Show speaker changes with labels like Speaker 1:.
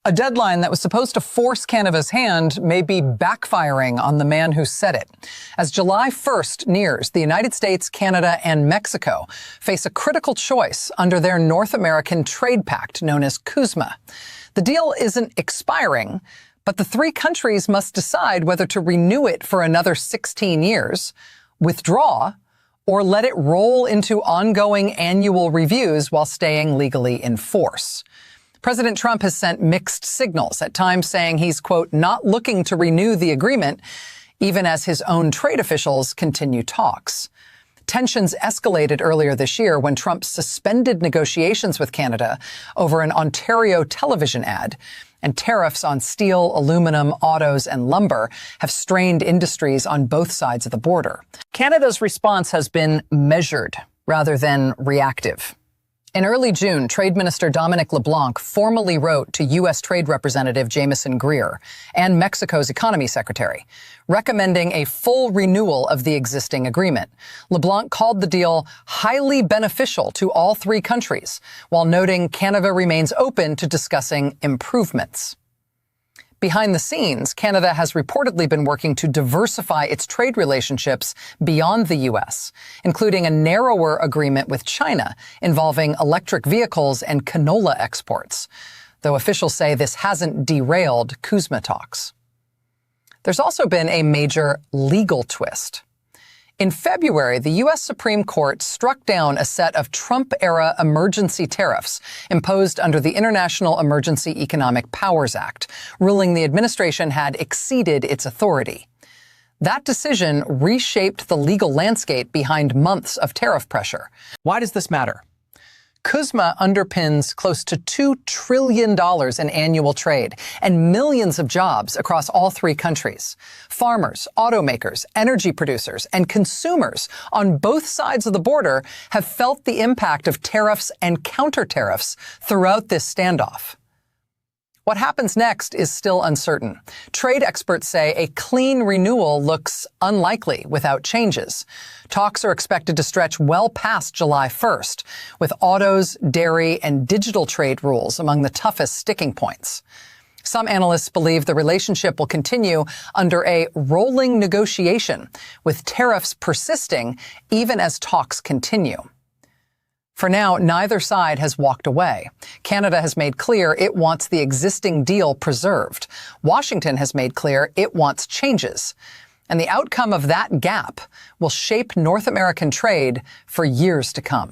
Speaker 1: A deadline that was supposed to force Canada's hand may be backfiring on the man who set it. As July 1st nears, the United States, Canada, and Mexico face a critical choice under their North American Trade Pact, known as CUSMA. The deal isn't expiring, but the three countries must decide whether to renew it for another 16 years, withdraw, or let it roll into ongoing annual reviews while staying legally in force. President Trump has sent mixed signals, at times saying he's, quote, not looking to renew the agreement, even as his own trade officials continue talks. Tensions escalated earlier this year when Trump suspended negotiations with Canada over an Ontario television ad, and tariffs on steel, aluminum, autos, and lumber have strained industries on both sides of the border. Canada's response has been measured rather than reactive. In early June, Trade Minister Dominic LeBlanc formally wrote to U.S. Trade Representative Jamieson Greer and Mexico's Economy Secretary, recommending a full renewal of the existing agreement. LeBlanc called the deal highly beneficial to all three countries, while noting Canada remains open to discussing improvements. Behind the scenes, Canada has reportedly been working to diversify its trade relationships beyond the U.S., including a narrower agreement with China involving electric vehicles and canola exports, though officials say this hasn't derailed CUSMA talks. There's also been a major legal twist. In February, the U.S. Supreme Court struck down a set of Trump-era emergency tariffs imposed under the International Emergency Economic Powers Act, ruling the administration had exceeded its authority. That decision reshaped the legal landscape behind months of tariff pressure. Why does this matter? CUSMA underpins close to $2 trillion in annual trade and millions of jobs across all three countries. Farmers, automakers, energy producers, and consumers on both sides of the border have felt the impact of tariffs and counter-tariffs throughout this standoff. What happens next is still uncertain. Trade experts say a clean renewal looks unlikely without changes. Talks are expected to stretch well past July 1st, with autos, dairy, and digital trade rules among the toughest sticking points. Some analysts believe the relationship will continue under a rolling negotiation, with tariffs persisting even as talks continue. For now, neither side has walked away. Canada has made clear it wants the existing deal preserved. Washington has made clear it wants changes. And the outcome of that gap will shape North American trade for years to come.